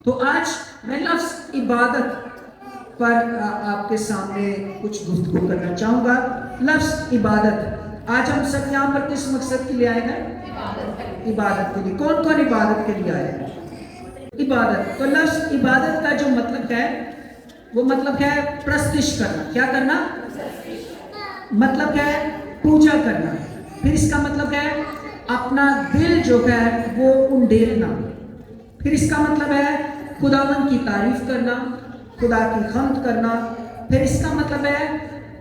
تو آج میں لفظ عبادت پر آپ کے سامنے کچھ گفتگو کرنا چاہوں گا۔ لفظ عبادت، آج ہم سب یہاں پر کس مقصد کے لیے آئے ہیں؟ عبادت کے لیے۔ کون کون عبادت کے لیے آئے ہیں؟ عبادت۔ تو لفظ عبادت کا جو مطلب ہے وہ مطلب ہے پرستش کرنا۔ کیا کرنا؟ مطلب ہے پوجا کرنا۔ پھر اس کا مطلب ہے اپنا دل جو ہے وہ انڈیلنا۔ پھر اس کا مطلب ہے خداوند کی تعریف کرنا، خدا کی حمد کرنا۔ پھر اس کا مطلب ہے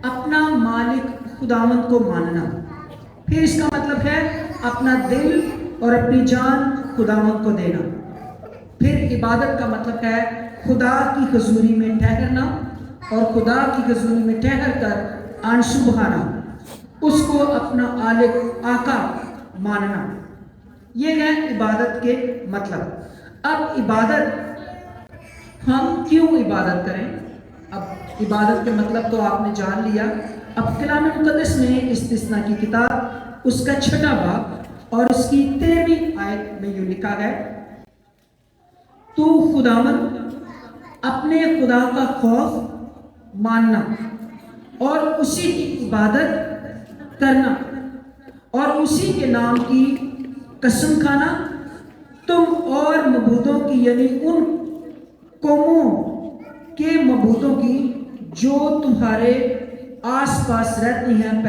اپنا مالک خداوند کو ماننا۔ پھر اس کا مطلب ہے اپنا دل اور اپنی جان خداوند کو دینا۔ پھر عبادت کا مطلب ہے خدا کی حضوری میں ٹھہرنا، اور خدا کی حضوری میں ٹھہر کر آنسو بہانا، اس کو اپنا خالق آقا ماننا۔ یہ ہے عبادت کے مطلب۔ اب عبادت، ہم کیوں عبادت کریں؟ اب عبادت کے مطلب تو آپ نے جان لیا۔ اب کلام مقدس میں استثناء کی کتاب اس کا 6واں باب اور اس کی 13ویں آیت میں یوں لکھا ہے، تو خداوند اپنے خدا کا خوف ماننا اور اسی کی عبادت کرنا اور اسی کے نام کی قسم کھانا، تم اور معبودوں کی یعنی ان قوموں کے معبودوں کی جو تمہارے آس پاس رہتی ہیں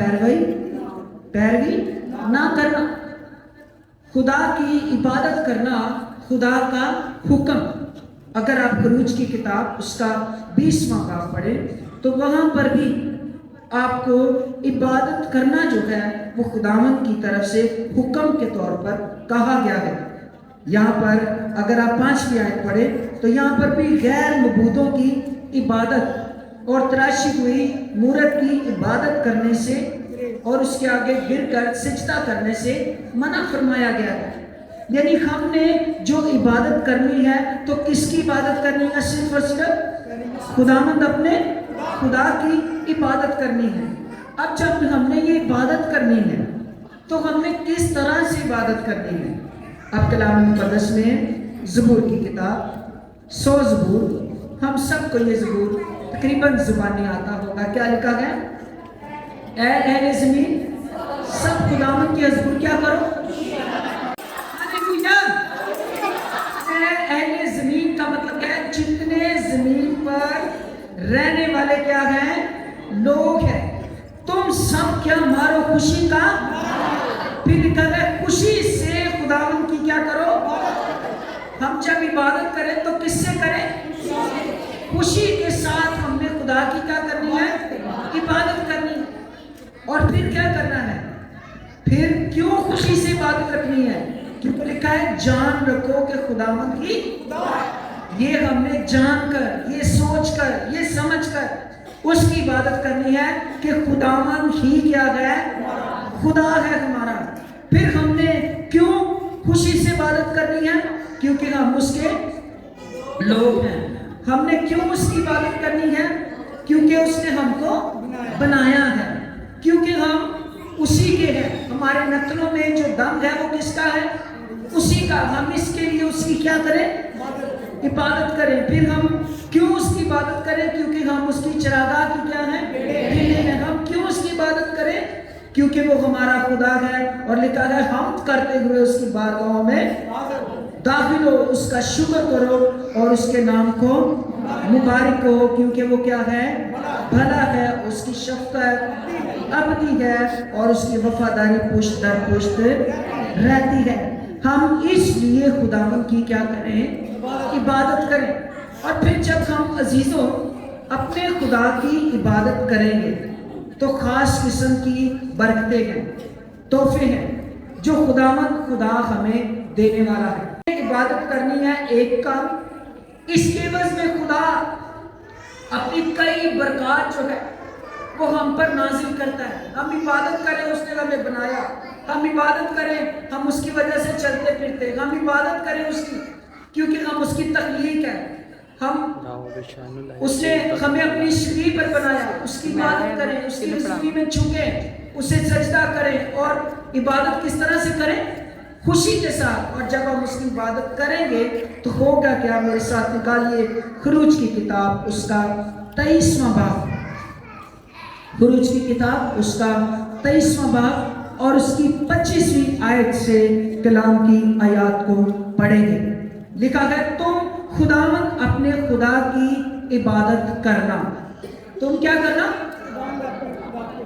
پیروی نہ کرنا۔ خدا کی عبادت کرنا خدا کا حکم۔ اگر آپ خروج کی کتاب اس کا 20واں باب پڑھیں تو وہاں پر بھی آپ کو عبادت کرنا جو ہے وہ خداوند کی طرف سے حکم کے طور پر کہا گیا ہے۔ یہاں پر اگر آپ 5ویں آیت پڑھیں تو یہاں پر بھی غیر معبودوں کی عبادت اور تراشی ہوئی مورت کی عبادت کرنے سے اور اس کے آگے گر کر سجدہ کرنے سے منع فرمایا گیا ہے۔ یعنی ہم نے جو عبادت کرنی ہے تو کس کی عبادت کرنی ہے؟ صرف اور صرف خداوند اپنے خدا کی عبادت کرنی ہے۔ اب جب ہم نے یہ عبادت کرنی ہے تو ہم نے کس طرح سے عبادت کرنی ہے؟ اب کلام مقدس میں زبور کی کتاب 100 زبور، ہم سب کو یہ زبور تقریباً زبانی آتا ہوگا۔ کیا لکھا گیا؟ اے اہل زمین سب خداوند کی حضور کیا کرو؟ اہل زمین کا مطلب ہے جتنے زمین پر رہنے والے کیا ہیں؟ لوگ ہیں۔ تم سب کیا مارو خوشی کا؟ پھر لکھا ہے خوشی سے خداوند کی کیا کرو؟ ہم جب عبادت کریں تو کس سے کریں؟ خوشی کے ساتھ ہم نے خدا کی کیا کرنی ہے؟ عبادت کرنی ہے۔ اور پھر کیا کرنا ہے؟ پھر کیوں خوشی سے عبادت رکھنی ہے؟ کیونکہ لکھا ہے جان رکھو کہ خداوند کی، یہ ہم نے جان کر، یہ سوچ کر، یہ سمجھ کر اس کی عبادت کرنی ہے کہ خداوند ہی کیا ہے؟ خدا ہے ہمارا۔ پھر ہم نے کیوں خوشی سے عبادت کرنی ہے؟ کیونکہ ہم اس کے لوگ ہیں۔ ہم نے کیوں اس کی عبادت کرنی ہے؟ کیونکہ اس نے ہم کو بنایا ہے، کیونکہ ہم اسی کے ہیں۔ ہمارے نتنوں میں جو دم ہے وہ کس کا ہے؟ اسی کا۔ ہم اس کے لیے اس کی کیا کریں؟ عبادت کریں۔ پھر ہم کیوں اس کی عبادت کریں؟ کیونکہ ہم اس کی چراگاہ کی کیا ہیں؟ بھیڑیں ہیں۔ ہم کیوں اس کی عبادت کریں؟ کیونکہ وہ ہمارا خدا ہے، اور لکھا ہے ہم کرتے ہوئے اس کی بارگاہوں میں داخل ہو، اس کا شکر کرو اور اس کے نام کو مبارک ہو، کیونکہ وہ کیا ہے؟ بھلا ہے، اس کی شفقت ابدی ہے اور اس کی وفاداری پشت در پشت رہتی ہے۔ ہم اس لیے خداوند کی کیا کریں؟ عبادت کریں۔ اور پھر جب ہم عزیزوں اپنے خدا کی عبادت کریں گے تو خاص قسم کی برکتیں ہیں، تحفے ہیں جو خداوند خدا ہمیں دینے والا ہے۔ عبادت کرنی ہے ایک کام، اس کے عوض میں خدا اپنی کئی برکات جو ہے وہ ہم پر نازل کرتا ہے۔ ہم عبادت کریں، اس نے ہمیں بنایا، ہم عبادت کریں، ہم اس کی وجہ سے چلتے پھرتے، ہم عبادت کریں اس کی کیونکہ ہم اس کی تخلیق ہے۔ اس نے ہمیں اپنی شریع پر بنایا، اس کی عبادت کریں، اس کی حضوری میں جھکیں، اسے سجدہ کریں۔ اور عبادت کس طرح سے کریں؟ خوشی کے ساتھ. اور جب ہم اس کی عبادت کریں گے تو ہوگا کیا؟ میرے ساتھ نکالیے خروج کی کتاب اس کا 23واں باب. خروج کی کتاب اس کا 23واں باب اور اس کی 25ویں آیت سے کلام کی آیات کو پڑھیں گے. لکھا ہے تم خداوند اپنے خدا کی عبادت کرنا. تم کیا کرنا؟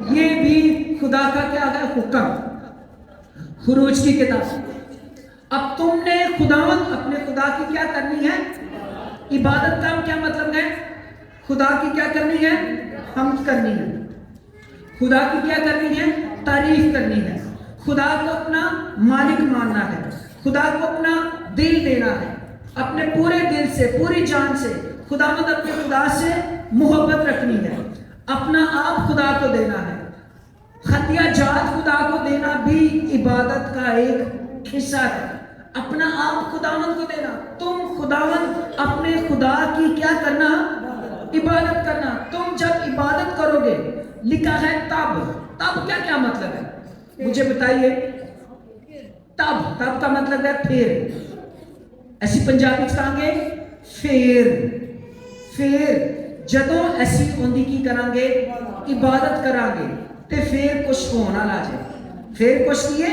یہ بھی خدا کا کیا ہے؟ حکم. خروج کی کتاب. اب تم نے خداوند اپنے خدا کی کیا کرنی ہے؟ عبادت کا کیا مطلب ہے؟ خدا کی کیا کرنی ہے؟ حمد کرنی ہے. خدا کی کیا کرنی ہے؟ تعریف کرنی ہے. خدا کو اپنا مالک ماننا ہے. خدا کو اپنا دل دینا ہے. اپنے پورے دل سے پوری جان سے خداوند اپنے خدا سے محبت رکھنی ہے. اپنا آپ خدا کو دینا ہے. خطیہ جات خدا کو دینا بھی عبادت کا ایک حصہ ہے. اپنا آپ خداوند کو دینا. تم خداوند اپنے خدا کی کیا کرنا؟ عبادت کرنا. تم جب عبادت کرو گے لکھا ہے تب کیا مطلب ہے؟ مجھے بتائیے. تب کا مطلب ہے پھر. ایسی پنجابی کہیں گے پھر جدوں ایسی ہوندی کی کریں گے عبادت کریں گے تے پھر کچھ ہونا لا جائے. پھر کچھ کیے؟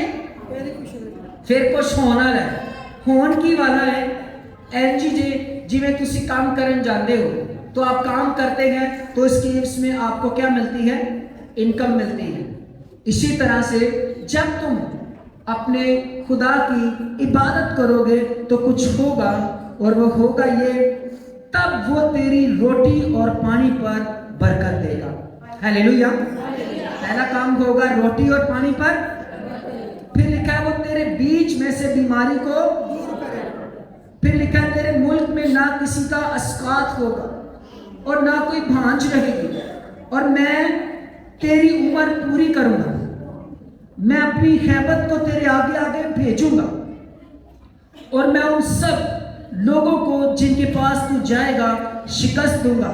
پھر کچھ ہونا لا ہے. ہون کی والا ہے این جی میں تسی کام کرن جاندے ہو تو آپ کام کرتے ہیں تو اس میں آپ کو کیا ملتی ہے؟ انکم ملتی ہے. اسی طرح سے جب تم اپنے خدا کی عبادت کرو گے تو کچھ ہوگا اور وہ ہوگا یہ تب وہ تیری روٹی اور پانی پر برکت دے گا. ہیلیلویا. پہلا کام ہوگا روٹی اور پانی پر. پھر لکھا ہے وہ تیرے بیچ میں سے بیماری کو دور کرے. پھر لکھا ہے تیرے ملک میں نہ کسی کا اسقاط ہوگا اور نہ کوئی بھانج رہے گی اور میں تیری عمر پوری کروں گا. میں اپنی خیبت کو تیرے آگے آگے بھیجوں گا اور میں ان سب لوگوں کو جن کے پاس تو جائے گا شکست دوں گا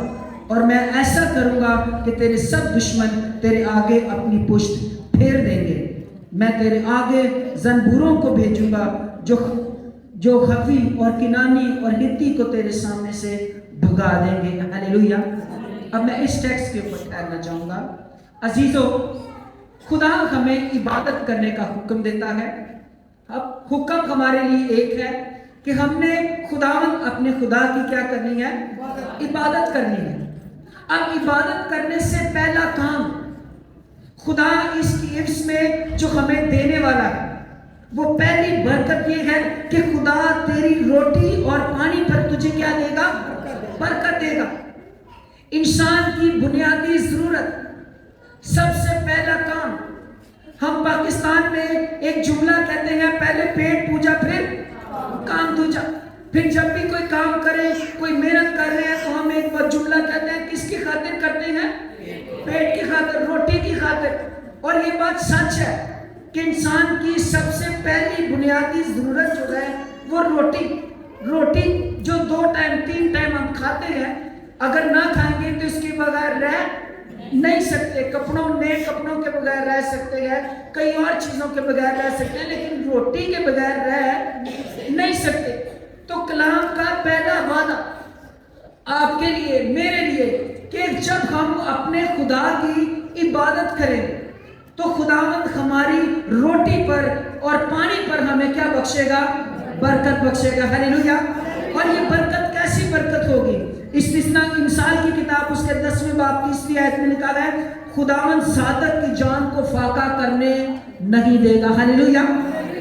اور میں ایسا کروں گا کہ تیرے سب دشمن تیرے آگے اپنی پشت پھیر دیں گے. میں تیرے آگے زنبوروں کو بھیجوں گا جو خفی اور کنانی اور ہتی کو تیرے سامنے سے بھگا دیں گے. ہیلیلویا. اب میں اس ٹیکسٹ کے اوپر ٹھہرنا چاہوں گا. عزیزو خدا ہمیں عبادت کرنے کا حکم دیتا ہے. اب حکم ہمارے لیے ایک ہے کہ ہم نے خداوند اپنے خدا کی کیا کرنی ہے؟ عبادت کرنی ہے. اب عبادت کرنے سے پہلا کام خدا اس کی عفظ میں جو ہمیں دینے والا ہے وہ پہلی برکت یہ ہے کہ خدا تیری روٹی اور پانی پر تجھے کیا دے گا؟ برکت دے گا. انسان کی بنیادی ضرورت سب سے پہلا کام. ہم پاکستان میں ایک جملہ کہتے ہیں پہلے پیٹ پوجا پھر کام دوجا. پھر جب بھی کوئی کام کرے کوئی محنت کر رہے ہیں تو ہم ایک بار جملہ کہتے ہیں کس کی خاطر کرتے ہیں؟ پیٹ کی خاطر, روٹی کی خاطر. اور یہ بات سچ ہے کہ انسان کی سب سے پہلی بنیادی ضرورت جو ہے وہ روٹی جو 2 ٹائم 3 ٹائم ہم کھاتے ہیں اگر نہ کھائیں گے تو اس کے بغیر رہ نہیں سکتے. نئے کپڑوں کے بغیر رہ سکتے ہیں, کئی اور چیزوں کے بغیر رہ سکتے ہیں, لیکن روٹی کے بغیر رہ نہیں سکتے. تو کلام کا پہلا وعدہ آپ کے لیے میرے لیے کہ جب ہم اپنے خدا کی عبادت کریں تو خداوند ہماری روٹی پر اور پانی پر ہمیں کیا بخشے گا؟ برکت بخشے گا. ہیلیلویا. اور یہ برکت کیسی برکت ہوگی؟ استثناء کی مثال کی کتاب اس کے 10ویں باب 30ویں آیت میں لکھا ہے خداوند صادق کی جان کو فاقہ کرنے نہیں دے گا. ہیلیلویا.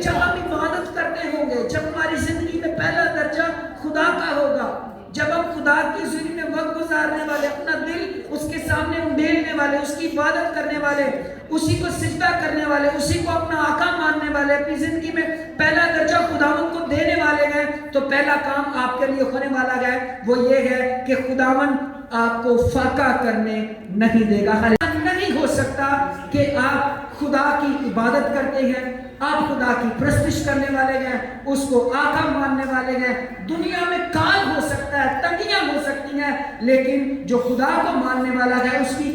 جب ہم عبادت کرتے ہوں گے, جب ہماری زندگی میں پہلا درجہ خدا کا ہوگا, جب ہم خدا کی زندگی میں وقت گزارنے والے, اپنا دل اس کے سامنے انڈیلنے والے, اس کی عبادت کرنے والے, اسی کو سجدہ کرنے والے, اسی کو اپنا آقا ماننے والے, اپنی زندگی میں پہلا درجہ خداوند کو دینے والے گئے تو پہلا کام آپ کے لیے ہونے والا ہے وہ یہ ہے کہ خداوند آپ کو فاقہ کرنے نہیں دے گا. نہیں ہو سکتا کہ آپ خدا کی عبادت کرتے ہیں, آپ خدا کی پرستش کرنے والے ہیں, اس کو آقا ماننے والے ہیں. دنیا میں کال ہو سکتا ہے, تنگیاں ہو سکتی ہیں, لیکن جو خدا کو ماننے والا ہے اس کی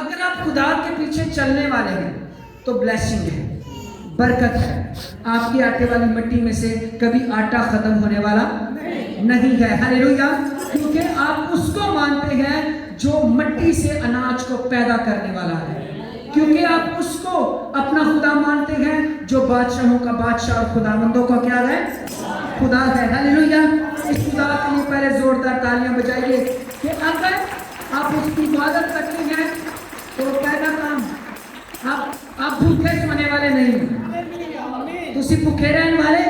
اگر آپ خدا کے پیچھے چلنے والے ہیں تو بلیسنگ ہے, برکت ہے. آپ کی آٹے والی مٹی میں سے کبھی آٹا ختم ہونے والا نہیں ہے. ہاللیلویا. کیونکہ آپ اس کو مانتے ہیں جو مٹی سے اناج کو پیدا کرنے والا ہے. کیونکہ آپ اس کو اپنا خدا مانتے ہیں جو بادشاہوں کا بادشاہ اور خداوندوں کا کیا ہے, خدا ہے. ہاللیلویا. اس خدا کے لیے پہلے زوردار تالیاں بجائیے کہ اگر آپ اس کی عبادت کرتے ہیں تو پہلا کام آپ بھوکے سونے والے نہیں, تسی بھوکے رہنے والے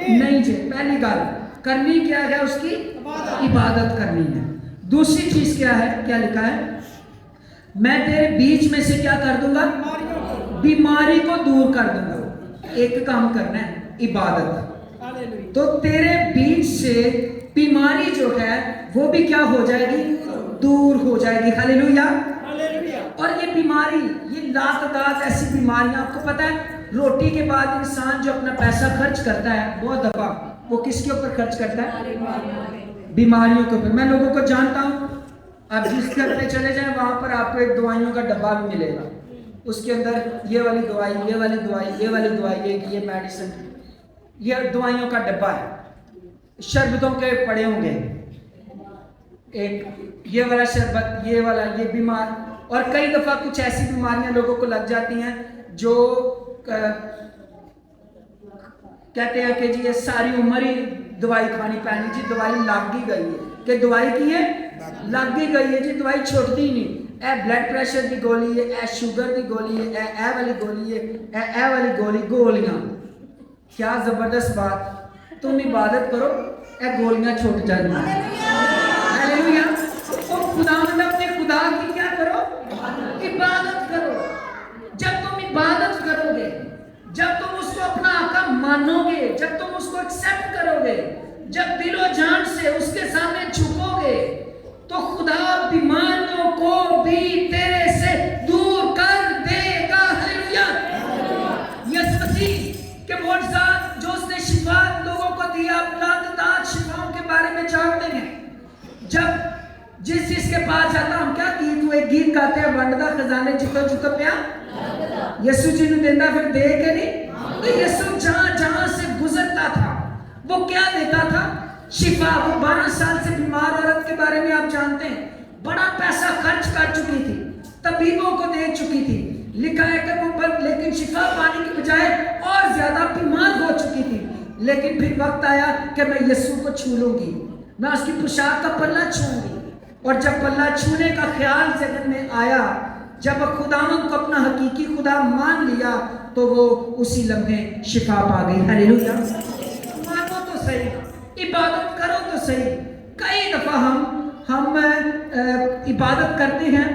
نہیں جے. پہلی گل کرنی کیا ہے, اس کی عبادت کرنی ہے. دوسری چیز کیا ہے, کیا لکھا ہے, میں تیرے بیچ میں سے کیا کر دوں گا, بیماری کو دور کر دوں گا. ایک کام کرنا ہے, عبادت. تو تیرے بیچ سے بیماری جو ہے وہ بھی کیا ہو جائے گی, دور ہو جائے گی. ہاللیلویا. اور یہ بیماری, یہ لاتعداد ایسی بیماریاں, آپ کو پتا ہے روٹی کے بعد انسان جو اپنا پیسہ خرچ کرتا ہے بہت دفعہ وہ کس کے اوپر خرچ کرتا ہے, بیماریوں کے اوپر. میں لوگوں کو جانتا ہوں, آپ جس گھر پہ چلے جائیں وہاں پر آپ کو ایک دوائیوں کا ڈبہ بھی ملے گا. اس کے اندر یہ والی دوائی, یہ والی دوائی, یہ والی دوائی, یہ میڈیسن, یہ دوائیوں کا ڈبہ ہے. شربتوں کے پڑے ہوں گے, ایک یہ والا شربت, یہ والا, یہ بیمار. اور کئی دفعہ کچھ ایسی بیماریاں لوگوں کو لگ جاتی ہیں جو کہتے ہیں کہ جی یہ ساری عمر ہی دوائی کھانی پینی. جی دوائی لگ ہی گئی ہے, کہ دوائی کی ہے, لگ ہی گئی ہے جی, دوائی چھوڑتی نہیں. اے بلڈ پریشر دی گولی ہے, اے شوگر دی گولی ہے, اے والی گولی ہے, اے والی گولی, گولیاں. کیا زبردست بات, تم عبادت کرو اے گولیاں چھوٹ جائیں. ہاللیلویا. تو خداوند اپنے خدا کی کیا کرو, عبادت کرو. جب تم عبادت کرو گے, جب تم اس کو اپنا آقا مانو گے, جب تم اس کو ایکسپٹ کرو گے, جب دل و جان سے اس کے سامنے جھکو گے, تو خدا بیماریوں کو بھی تیرے سے دور کر دے گا. ہاللیلویا. یس مسیح کے معجزات جو اس نے شفا لوگوں کو دیا, لاتعداد شفاؤں کے بارے میں جانتے ہیں. جب جس چیز کے پاس جاتا, ہم کیا گیت, ایک گیت گاتے ہیں, ونڈدا خزانے جتو جتو پیا یسو جی نے دینا پھر دے کے نہیں. تو یسو جہاں جہاں سے گزرتا تھا وہ کیا دیتا تھا, شفا. وہ 12 سال سے بیمار عورت کے بارے میں آپ جانتے ہیں, بڑا پیسہ خرچ کر چکی تھی, طبیبوں کو دے چکی تھی. لکھا ہے کہ وہ لیکن شفا پانے کی بجائے اور زیادہ بیمار ہو چکی تھی. لیکن پھر وقت آیا کہ میں یسوع کو چھو لوں گی, میں اس کی پوشاک کا پلہ چھوؤں گی. اور جب پلہ چھونے کا خیال ذہن میں آیا, جب خداوند کو اپنا حقیقی خدا مان لیا, تو وہ اسی لمحے شفا پا گئی. ہاللیلویا. مانو تو صحیح, عبادت کرو تو صحیح. کئی دفعہ ہم عبادت کرتے ہیں,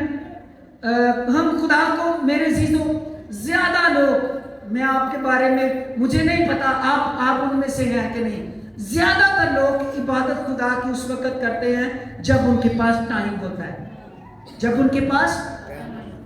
ہم خدا کو, میرے عزیزوں زیادہ لوگ, میں آپ کے بارے میں مجھے نہیں پتا آپ ان میں سے ہیں کہ نہیں, زیادہ تر لوگ عبادت خدا کی اس وقت کرتے ہیں جب ان کے پاس ٹائم ہوتا ہے. جب ان کے پاس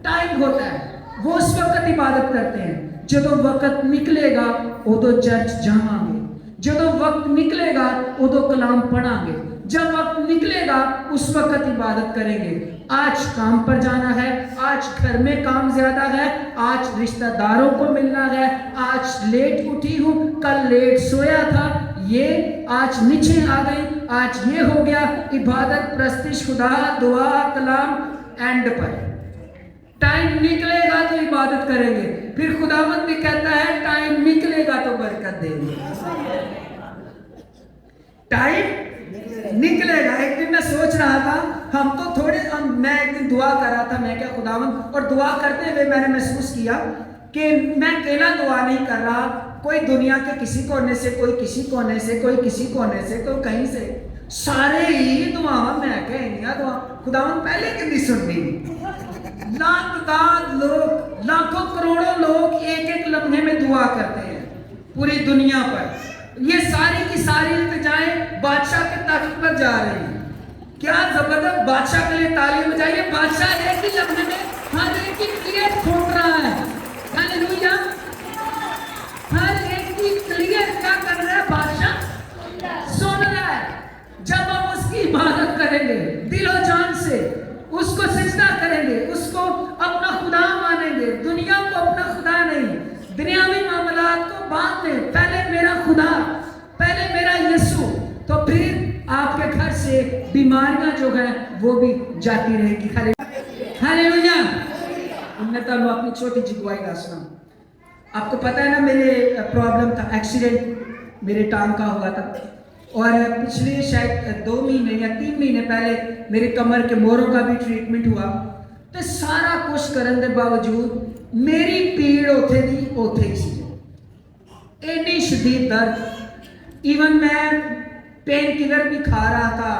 ٹائم ہوتا ہے وہ اس وقت عبادت کرتے ہیں. جب وقت نکلے گا ادو چرچ جاواں گے, جب وقت نکلے گا ادو کلام پڑھاں گے, جب وقت نکلے گا اس وقت عبادت کریں گے. آج کام پر جانا ہے, آج گھر میں کام زیادہ ہے, آج رشتہ داروں کو ملنا ہے, آج لیٹ اٹھی ہوں, کل لیٹ سویا تھا, یہ آج نیچے آ گئی, آج یہ ہو گیا. عبادت, پرستش خدا, دعا, کلام, اینڈ پر ٹائم نکلے گا تو عبادت کریں گے. پھر خداوند بھی کہتا ہے ٹائم نکلے گا تو برکت دیں گے. ٹائم نکلے گا. ایک دن میں سوچ رہا تھا, ہم تو تھوڑے, میں ایک دن دعا کر رہا تھا, میں کیا خداوند, اور دعا کرتے ہوئے میں نے محسوس کیا کہ میں اکیلا دعا نہیں کر رہا, کوئی دنیا کے کسی کونے سے, کوئی کسی کونے سے, کوئی کسی کونے سے, کوئی کہیں سے, سارے ہی دعا میں کہیں دعا خداوند پہلے کتنی سن دی. لاکھ لوگ, لاکھوں کروڑوں لوگ ایک ایک لمحے میں دعا کرتے ہیں پوری دنیا پر. یہ ساری کی ساری التجائیں بادشاہ کے تخت پر جا رہی ہیں. کیا زبردست, بادشاہ کے لیے تالیاں بجائیے. بادشاہ ایک ہی لمحے میں ہر ایک کی کلیئر کھوٹ رہا ہے. ہاللیلویا. ہر ایک کی کلیئر کیا کر رہا ہے, بادشاہ سن رہا ہے. جب ہم اس کی عبادت کریں گے دل و جان سے, اس کو سجدہ کریں گے, اس کو ساتھ میں پہلے میرا خدا، پہلے میرا یسوع، تو پھر آپ کے گھر سے بیماریاں جو ہیں وہ بھی جاتی رہے گی. ہاللیلویا. میں تعلق اپنی چھوٹی جی گواہی دسنا. آپ کو پتہ ہے نا میرے پرابلم تھا، ایکسیڈنٹ میرے ٹانگ کا ہوا تھا، اور پچھلے شاید 2 مہینے یا 3 مہینے پہلے میرے کمر کے موڑوں کا بھی ٹریٹمنٹ ہوا. تو سارا کچھ کرنے کے باوجود میری پیڑ اوتھے دی اوتھے ہی سی، ایڈی شدید درد. ایون میں پین کلر بھی کھا رہا تھا،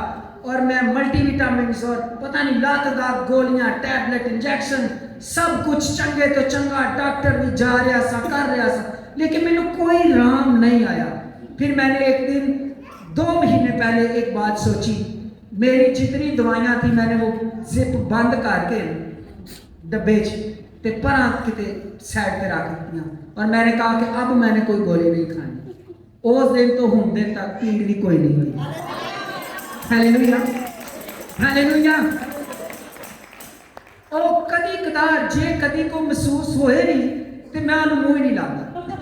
اور میں ملٹی وٹامنز اور پتہ نہیں لاتعداد گولیاں، ٹیبلٹ، انجیکشن، سب کچھ چنگے تو چنگا، ڈاکٹر بھی جا رہا سا، کر رہا سا، لیکن میں نے کوئی رام نہیں آیا. پھر میں نے ایک دن 2 مہینے پہلے ایک بات سوچی. میری جتنی دوائیاں تھی میں نے وہ زپ بند کر کے ڈبے تے پرا کتے سائڈ پہ رکھ دیا، اور میں نے کہا کہ اب میں نے کوئی گولی نہیں کھانی. اس دن تو ہوں دن تک پیڑ بھی کوئی نہیں ہوئی. ہاللیلویا ہاللیلویا. اور کدی کدار جے کدی کو محسوس ہوئے نہیں تو میں انہوں منہ ہی نہیں لاتا.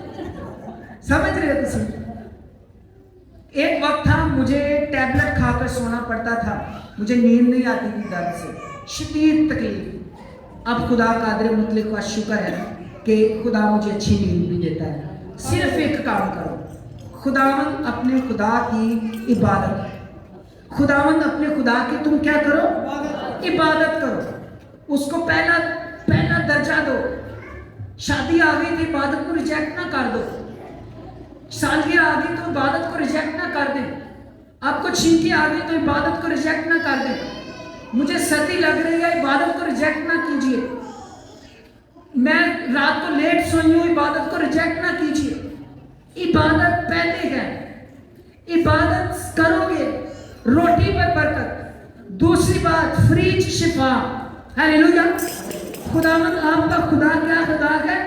سمجھ رہے ہو تسی؟ ایک وقت تھا مجھے ٹیبلٹ کھا کر سونا پڑتا تھا، مجھے نیند نہیں آتی تھی درد سے، شدید تکلیف. اب خدا قادر مطلق کا شکر ہے کہ خدا مجھے اچھی نیند بھی دیتا ہے. صرف ایک کام کرو، خداوند اپنے خدا کی عبادت، خداوند اپنے خدا کی تم کیا کرو؟ عبادت کرو. اس کو پہلا درجہ دو. شادی آ گئی تو عبادت کو ریجیکٹ نہ کر دو. سالگرہ آ گئی تو عبادت کو ریجیکٹ نہ کر دیں. آپ کو چھینکی آ گئی تو عبادت کو ریجیکٹ نہ کر دیں. مجھے سردی لگ رہی ہے، عبادت کو ریجیکٹ نہ کیجیے. میں رات کو لیٹ سوئی ہوں، عبادت کو ریجیکٹ نہ کیجیے. عبادت پہلے ہے. عبادت کرو گے روٹی پر برکت. دوسری بات فریج شفا. ہاللیلویا. خداوند آپ کا خدا کیا خدا ہے؟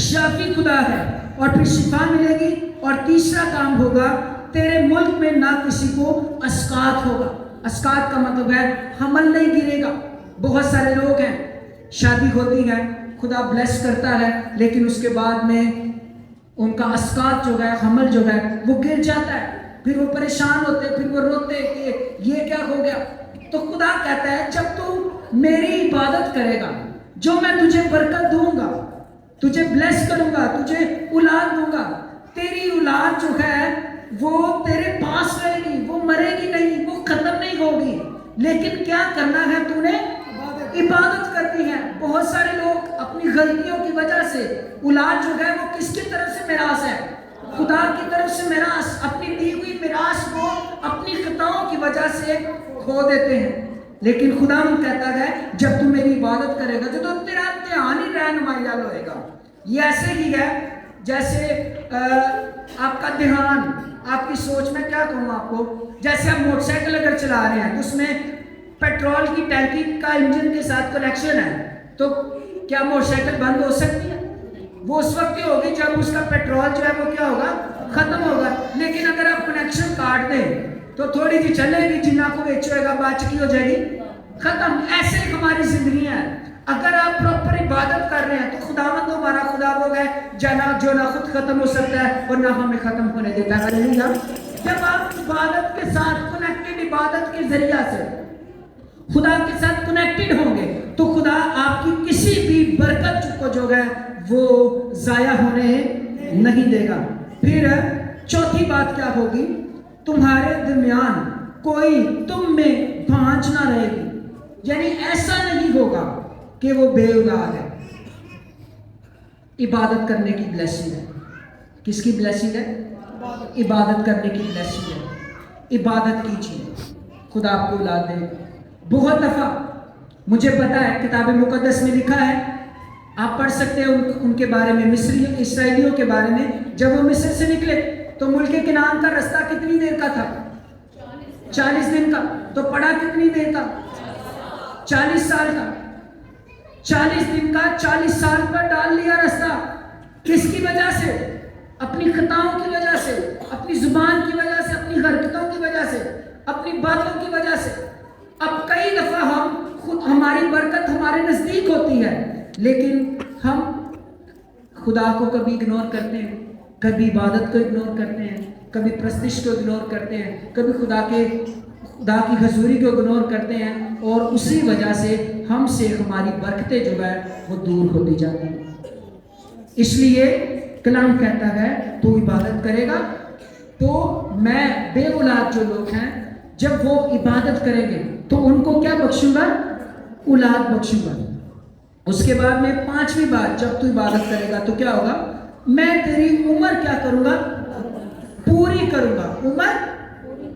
شافی خدا ہے، اور پھر شفا ملے گی. اور تیسرا کام ہوگا، تیرے ملک میں نہ کسی کو اسقاط ہوگا. اسقاط کا مطلب ہے حمل نہیں گرے گا. بہت سارے لوگ ہیں شادی ہوتی ہے، خدا بلیس کرتا ہے، لیکن اس کے بعد میں ان کا اسقاط جو ہے، حمل جو ہے وہ گر جاتا ہے. پھر وہ پریشان ہوتے، پھر وہ روتے کہ یہ کیا ہو گیا. تو خدا کہتا ہے جب تو میری عبادت کرے گا، جو میں تجھے برکت دوں گا، تجھے بلیس کروں گا، تجھے اولاد دوں گا، تیری اولاد جو ہے وہ تیرے پاس رہے گی، وہ مرے گی نہیں، وہ ختم نہیں ہوگی. لیکن کیا کرنا ہے؟ تو نے عبادت کرنی ہے. بہت سارے لوگ اپنی غلطیوں کی وجہ سے اولاد جو ہے وہ کس کی طرف سے میراث ہے؟ خدا کی طرف سے میراث. اپنی دی ہوئی میراث کو اپنی خطاؤں کی وجہ سے کھو دیتے ہیں. لیکن خدا ہم کہتا ہے جب تو میری عبادت کرے گا تو تیرا امتحان ہی رہنمائی حل ہوئے گا. یہ ایسے ہی ہے جیسے آپ کا دھیان، آپ کی سوچ میں کیا کہوں آپ کو، جیسے آپ موٹر سائیکل اگر چلا رہے ہیں تو اس میں پیٹرول کی ٹینکی کا انجن کے ساتھ کنیکشن ہے، تو کیا موٹر سائیکل بند ہو سکتی ہے؟ وہ اس وقت ہی ہوگی جب اس کا پیٹرول جو ہے وہ کیا ہوگا؟ ختم ہوگا. لیکن اگر آپ کنیکشن کاٹ دیں تو تھوڑی سی چلے گی، جنہ کو بیچ ہوئے گا، بات کی ہو جائے گی، ختم. ایسے ہی ہماری زندگی ہے. اگر آپ پراپر عبادت کر رہے ہیں تو خداوند ہمارا خدا وہ ہے جو نہ خود ختم ہو سکتا ہے اور نہ ہمیں ختم ہونے دیتا ہے. ہاللیلویا. جب آپ عبادت کے ساتھ کنیکٹڈ، عبادت کے ذریعہ سے خدا کے ساتھ کنیکٹڈ ہوں گے تو خدا آپ کی کسی بھی برکت کو جو ہے وہ ضائع ہونے نہیں دے گا. پھر چوتھی بات کیا ہوگی؟ تمہارے درمیان کوئی تم میں بھانج نہ رہے گی. یعنی ایسا نہیں ہوگا کہ وہ بے اولاد ہے. عبادت کرنے کی بلیسنگ ہے. کس کی بلیسنگ ہے؟ عبادت کرنے کی بلیسنگ ہے. عبادت کیجیے، خدا آپ کو اولاد دے. بہت دفعہ مجھے پتا ہے کتاب مقدس میں لکھا ہے، آپ پڑھ سکتے ہیں ان کے بارے میں، اسرائیلیوں کے بارے میں. جب وہ مصر سے نکلے تو ملک کنعان کا رستہ کتنی دیر کا تھا؟ 40 دن کا. تو پڑا کتنی دیر کا؟ 40 سال کا. 40 دن کا 40 سال پر ڈال لیا رستہ. کس کی وجہ سے؟ اپنی خطاؤں کی وجہ سے، اپنی زبان کی وجہ سے، اپنی حرکتوں کی وجہ سے، اپنی باتوں کی وجہ سے. اب کئی دفعہ ہماری برکت ہمارے نزدیک ہوتی ہے لیکن ہم خدا کو کبھی اگنور کرتے ہیں. کبھی عبادت کو اگنور کرتے ہیں، کبھی پرستش کو اگنور کرتے ہیں، کبھی خدا کی حضوری کو اگنور کرتے ہیں، اور اسی وجہ سے ہم سے ہماری برکتیں جو ہے وہ دور ہوتی جاتی ہیں۔ اس لیے کلام کہتا ہے تو عبادت کرے گا تو میں بے اولاد جو لوگ ہیں جب وہ عبادت کریں گے تو ان کو کیا بخشوں گا؟ اولاد بخشوں گا۔ اس کے بعد میں 5ویں بات، جب تو عبادت کرے گا تو کیا ہوگا؟ میں تیری عمر کیا کروں گا؟ پوری کروں گا۔ عمر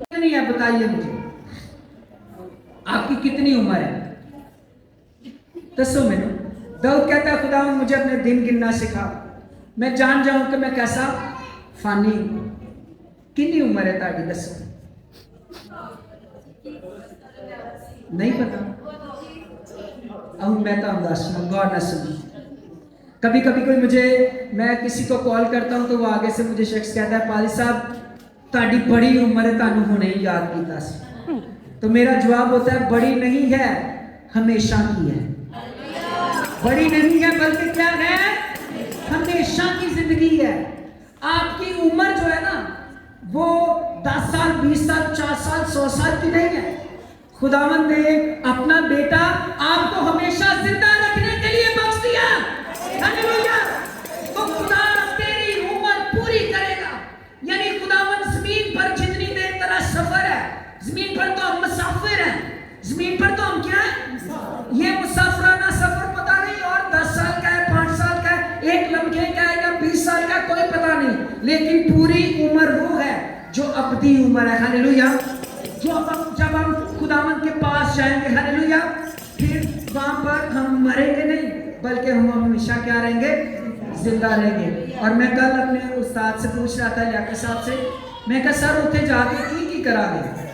کتنی ہے بتائیے مجھے، آپ کی کتنی عمر ہے؟ دسو میں نے۔ داؤد کہتا ہے خدا مجھے اپنے دن گننا سکھا، میں جان جاؤں کہ میں کیسا فانی ہوں۔ کتنی عمر ہے تاڑی؟ دسو، نہیں پتا؟ میں تو غور نہ سنی۔ کبھی کبھی میں کسی کو کال کرتا ہوں تو وہ آگے سے مجھے شخص کہتا ہے پادری صاحب تاڑی بڑی عمر ہے، تانوں ہونے ہی یاد کیتا سی۔ تو میرا جواب ہوتا ہے بڑی نہیں ہے، ہمیشہ کی ہے۔ بڑی نہیں ہے بلکہ کیا ہے؟ ہمیشہ کی زندگی ہے۔ آپ کی عمر جو ہے نا وہ 10 سال 20 سال 50 سال 100 سال کی نہیں ہے۔ خداوند نے اپنا بیٹا آپ کو ہمیشہ زندہ رکھنے کے لیے بخش دیا۔ ہاللویا! تو خدا تیری عمر پوری کرے گا۔ یعنی خداوند زمین پر جتنی دیر تیرا سفر ہے، زمین پر تو ہم مسافر ہیں، زمین پر تو ہم کیا ہیں؟ یہ مسافرانہ سفر پتہ نہیں اور 10 سال کا ہے 5 سال کا ہے 1 لمحے کا ہے یا 20 سال کا، کوئی پتہ نہیں، لیکن پوری عمر وہ ہے جو ابدی عمر ہے۔ ہاللویا! جب ہم خداوند کے پاس جائیں گے، ہاللویا، پھر وہاں پر ہم مریں گے نہیں بلکہ ہم ہمیشہ کیا رہیں گے؟ زندہ رہیں گے۔ اور میں کل اپنے استاد سے پوچھ رہا تھا لیاقت صاحب سے، میں کہا سر اتنے جا کے کی کرا گے؟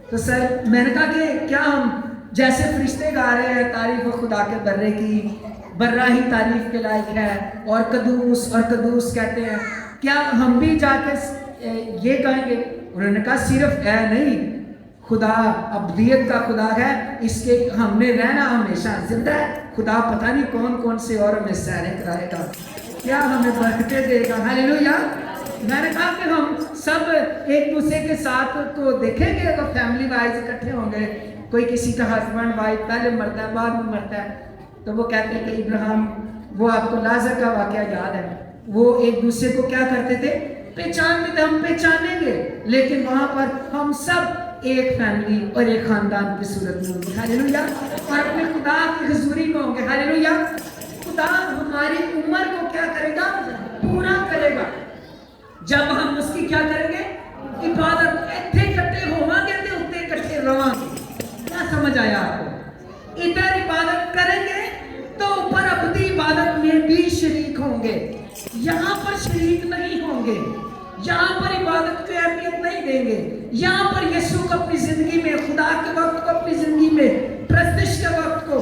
تو سر میں نے کہا کہ کیا ہم جیسے فرشتے گا رہے ہیں تعریف خدا کے برے کی، برہ ہی تعریف کے لائق ہے، اور قدوس کہتے ہیں، کیا ہم بھی جا کے یہ کہیں گے؟ انہوں نے کہا صرف ہے نہیں، خدا ابدیت کا خدا ہے، اس کے ہم نے رہنا ہمیشہ زندہ ہے۔ خدا پتہ نہیں کون کون سے اور ہمیں سیریں کرائے گا، کیا ہمیں برکتیں دے گا۔ ہاللویا! میں نے کہا کہ ہم سب ایک دوسرے کے ساتھ تو دیکھیں گے، اگر فیملی وائز اکٹھے ہوں گے، کوئی کسی کا ہسبینڈ وائف پہلے مرتا ہے بعد میں مرتا ہے، تو وہ کہتے ہیں کہ ابراہیم، وہ آپ کو لازر کا واقعہ یاد ہے، وہ ایک دوسرے کو کیا کرتے تھے؟ پہچانتے تھے۔ ہم پہچانیں گے لیکن وہاں پر ہم سب ایک فیملی اور ایک خاندان کی صورت میں ہوں گے۔ ہاللویا! اور اپنے خدا کی حضوری میں ہوں گے۔ ہاللویا! خدا ہماری عمر کو کیا کرے گا؟ پورا کرے گا۔ جب ہم اس کی کیا کریں گے؟ عبادت اتنے کٹھے ہوواں گے تے اتنے کٹھے رواں گے۔ کیا سمجھ آیا آپ کو؟ ادھر عبادت کریں گے تو اوپر ابدی عبادت میں بھی شریک ہوں گے، یہاں پر شریک نہیں ہوں گے، یہاں پر عبادت کو اہمیت نہیں دیں گے، یہاں پر یسوع کو اپنی زندگی میں، خدا کے وقت کو اپنی زندگی میں، پرستش کے وقت کو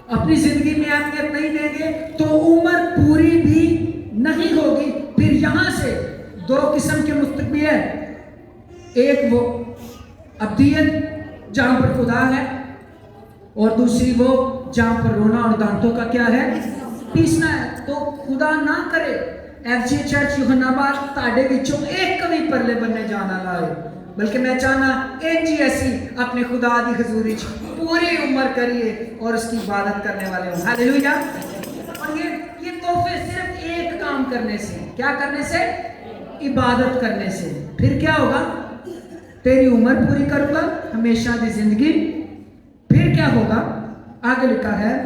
اپنی زندگی میں اہمیت نہیں دیں گے تو عمر پوری بھی نہیں ہوگی۔ پھر یہاں سے 2 قسم کے مستقبل ہیں، ایک وہ ابدیت جہاں پر خدا ہے، اور دوسری وہ جہاں پر رونا اور دانتوں کا کیا ہے؟ پیسنا ہے۔ تو خدا نہ کرے ایف جی چرچ یوحنا آباد تاڑے وچوں ایک کبھی پرلے بننے جانا لائے، بلکہ میں چاہنا جی ایسی اپنے خدا دی حضوری پوری عمر کریے اور اس کی عبادت کرنے والے ہوں۔ ہاللویا! اور یہ تحفے صرف ایک کام کرنے سے، کیا کرنے سے؟ عبادت کرنے سے۔ پھر کیا ہوگا؟ تیری عمر پوری کروں گا، ہمیشہ دی زندگی۔ پھر کیا ہوگا؟ آگے لکھا ہے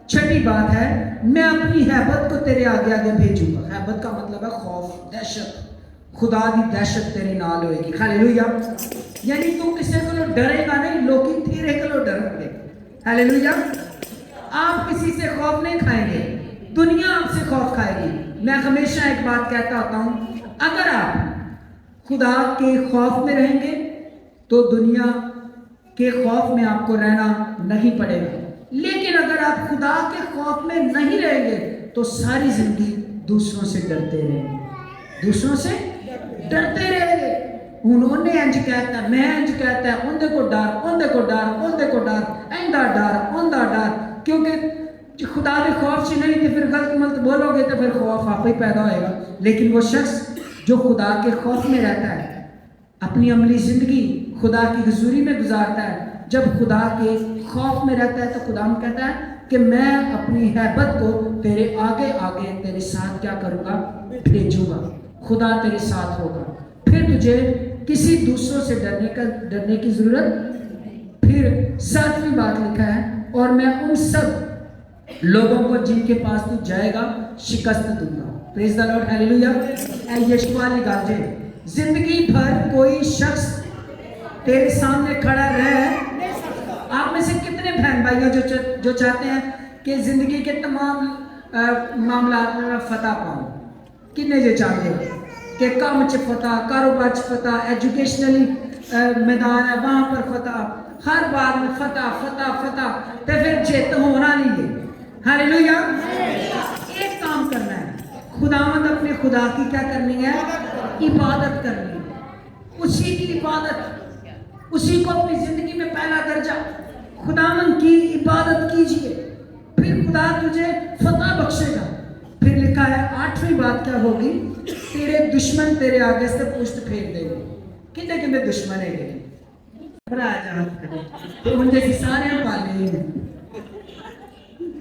6 بات ہے، میں اپنی ہیبت کو تیرے آگے آگے بھیجوں گا۔ ہیبت کا مطلب ہے خوف، دہشت، خدا دی دہشت تیرے نال ہوئے گی۔ ہاللویا! یعنی تو کسی کو ڈرے گا نہیں، لوگ تیرے کو ڈریں گے۔ ہاللویا! آپ کسی سے خوف نہیں کھائیں گے، دنیا آپ سے خوف کھائے گی۔ میں ہمیشہ ایک بات کہتا ہوتا ہوں، اگر آپ خدا کے خوف میں رہیں گے تو دنیا کے خوف میں آپ کو رہنا نہیں پڑے گا، لیکن اگر آپ خدا کے خوف میں نہیں رہیں گے تو ساری زندگی دوسروں سے ڈرتے رہیں گے، دوسروں سے ڈرتے رہیں گے۔ انہوں نے انج کہتا ہے، میں انج کہتا ہے، ان دے کو ڈر، ان دے کو ڈر، ان دے کو ڈر، ایندہ ڈر، ان دا ڈر، کیونکہ خدا کے خوف سے نہیں تو پھر غلط ملت بولو گے تو پھر خوف آپ ہی پیدا ہوئے گا. لیکن وہ شخص جو خدا کے خوف میں رہتا ہے اپنی عملی زندگی خدا کی حضوری میں گزارتا ہے, جب خدا کے خوف میں رہتا ہے تو خدا کہتا ہے کہ میں اپنی ہیبت کو تیرے آگے آگے تیرے ساتھ کیا کروں گا, بھیجوں گا. خدا تیرے ساتھ ہوگا, پھر تجھے کسی دوسروں سے ڈرنے کی ضرورت. پھر 7ویں بات لکھا ہے, اور میں ان سب لوگوں کو جن کے پاس تو جائے گا شکست دوں گا. پریز دی لارڈ, ہیلیلویا. اے یشوع والی گل جے زندگی بھر کوئی شخص تیرے سامنے کھڑا رہے. آپ میں سے کتنے بہن بھائیوں جو چاہتے ہیں کہ زندگی کے تمام معاملات میں فتح پاؤں؟ کتنے جو چاہتے ہیں کہ کام چ فتح, کاروبار چ فتح, ایجوکیشنلی میدان ہے وہاں پر فتح, ہر بات میں فتح فتح فتح, تو پھر جیت ہونا نہیں ہے. ہیلیلویا. ایک کام کرنا ہے, خداوند اپنے خدا کی کیا کرنی ہے, عبادت کرنی ہے. اسی کی عبادت, اسی کو اپنی زندگی میں پہلا درجہ, خداوند کی عبادت کیجئے, پھر خدا تجھے فتح بخشے گا. پھر لکھا ہے 8ویں بات کیا ہوگی, تیرے دشمن تیرے آگے سے پشت پھیر دیں گے. کتنے کتنے دشمن ہے گے تو ان جیسی سارے پالے ہیں,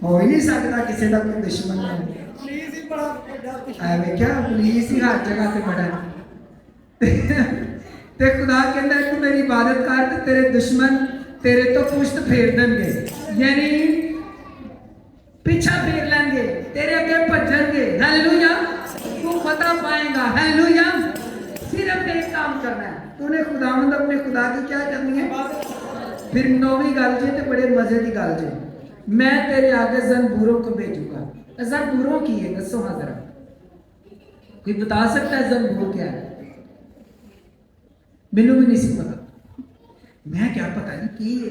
ہو ہی نہیں سکتا کسی کا کوئی دشمن ہے. کیا پولیس ہی ہر جگہ سے بڑا تے خدا کے اندر تو میری عبادت کر تو تیرے دشمن تیرے تو پشت پھیر دیں گے, یعنی پیچھا پھیر لیں گے, تیرے اگے بھجن گے. ہیلیلویا. تو فتح پائے گا. ہیلیلویا. صرف ایک کام کرنا ہے, تو نے خداوند اپنے خدا کی کیا کرنی ہے. پھر 9ویں گل جی تے بڑے مزے کی گل جی, میں تیرے آگے زنبوروں کو بھیجوں گا. زنبوروں کی ہے دسو ہاں ذرا, کوئی بتا سکتا ہے زنبور کیا ہے؟ مینوں بھی نہیں سی پتا, میں کیا پتا نہیں کی ہے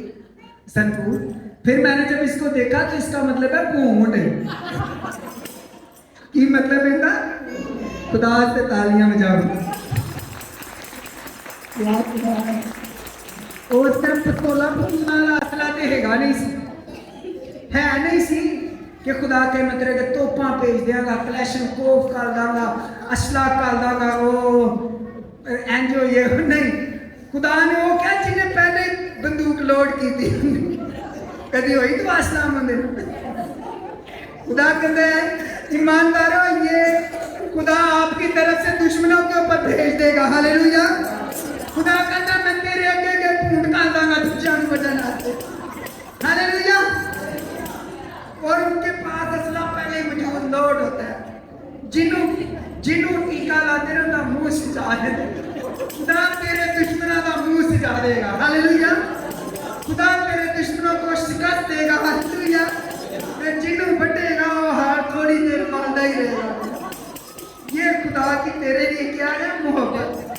زنبور. پھر میں نے جب اس کو دیکھا تو اس کا مطلب ہے پونڈ. کی مطلب ہے نا, خدا سے تالیاں بجاؤ. اور صرف پتولا پتولا اصلہ تے ہے نہیں سی, ہے نہیں سی کہ خدا کہ میں تیرے کے توپاں بھیج دیاں گا, کلیشن کوف کر داں گا, اسلحہ کر داں گا, وہ اینجو یہ نہیں. خدا نے وہ کیا جنہیں پہلے بندوق لوڈ کی تھی کدی ہوئی تو اسلام مندر. خدا کہتے ہیں ایمانداروں یہ خدا آپ کی طرف سے دشمنوں کے اوپر بھیج دے گا. ہیلیلویا. خدا کہتا ہے میں تیرے اگے کے پونڈ کر داں گا تو جان بجن آتے. ہیلیلویا. اور ان کے پاس اسلحہ پہلے موجود لوڈ ہوتا ہے. جنوں ٹیکا لاتے رہو نہ منہ سجا دے. خدا تیرے دشمنوں کا منہ سجا دے گا. ہیلیلویا. خدا تیرے دشمنوں کو شکست دے گا. ہیلیلویا. جنوں بٹے گا وہ ہار تھوڑی دیر ماندہ ہی رہے گا. یہ خدا کی تیرے لیے کیا ہے, محبت.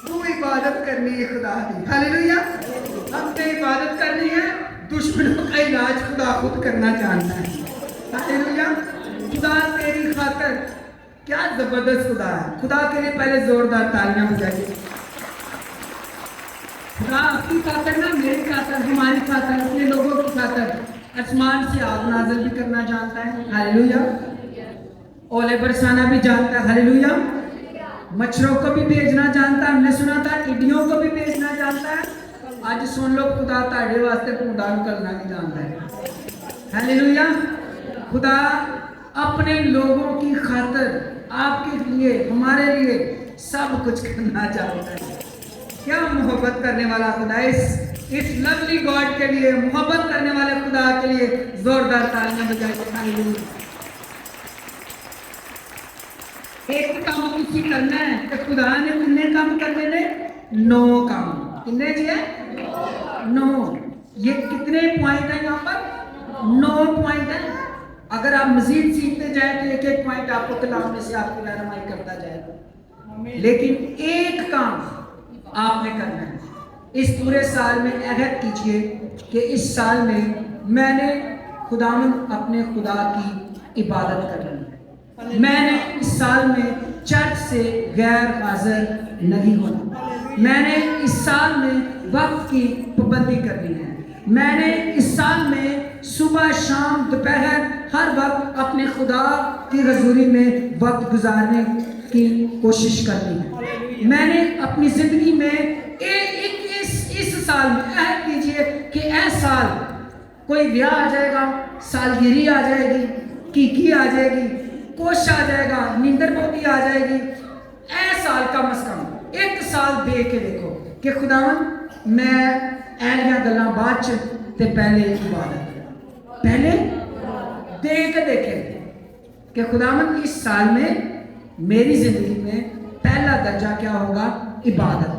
تو عبادت کرنی ہے خدا کی. ہیلیلویا. ہم نے عبادت کرنی ہے, دشمنوں کا علاج خدا خود کرنا چاہتا ہے. ہیلیلویا. خدا تیری خاطر کیا زبردست خدا ہے. خدا کے لیے پہلے زوردار تالیاں بجائیے. خدا آپ کی خاطر نہ, میری خاطر, ہماری خاطر, اپنے لوگوں کی خاطر آسمان سے آگ نازل بھی کرنا جانتا ہے. ہیلیلویا. اولے برسانا بھی جانتا ہے. ہیلیلویا. مچھروں کو بھی بھیجنا جانتا ہے. ہم نے سنا تھا ٹڈیوں کو بھی بھیجنا جانتا ہے. آج سن لو خدا تاڑے واسطے پونڈا کرنا نہیں جانتا ہے. ہیلیلویا. خدا اپنے لوگوں کی خاطر آپ کے لیے, ہمارے لیے سب کچھ کرنا چاہتا ہے. کیا محبت کرنے والا خدا ہے. اس لولی گاڈ کے لیے, محبت کرنے والے خدا کے لیے زوردار تالیاں بجائیے. ایک کام اسی کرنا ہے کہ خدا نے کتنے کام کرنے نے, 9 کام. کتنے جی ہے 9. یہ کتنے پوائنٹ ہیں یہاں پر, 9 پوائنٹ ہیں. اگر آپ مزید سیکھتے جائیں تو ایک ایک پوائنٹ آپ کو کلام میں سے آپ کی رہنمائی کرتا جائے گا. لیکن ایک کام آپ نے کرنا ہے. اس پورے سال میں عہد کیجئے کہ اس سال میں نے خداوند اپنے خدا کی عبادت کرنی ہے. میں نے اس سال میں چرچ سے غیر حاضر نہیں ہونا. میں نے اس سال میں وقت کی پابندی کرنی ہے. میں نے اس سال میں صبح شام دوپہر ہر وقت اپنے خدا کی حضوری میں وقت گزارنے کی کوشش کرنی ہے۔ میں نے اپنی زندگی میں اس سال میں عہد کیجئے کہ اے سال کوئی بیاہ آ جائے گا، سالگیری آ جائے گی، کیکی آ جائے گی، کوش آ جائے گا، نیندر موتی آ جائے گی، اے سال کم از کم ایک سال دے کے دیکھو کہ خداوند میں ایلیاں گلاں بعد چ تے پہلے عبادت، پہلے دے کے دیکھیں کہ خداوند اس سال میں میری زندگی میں پہلا درجہ کیا ہوگا؟ عبادت۔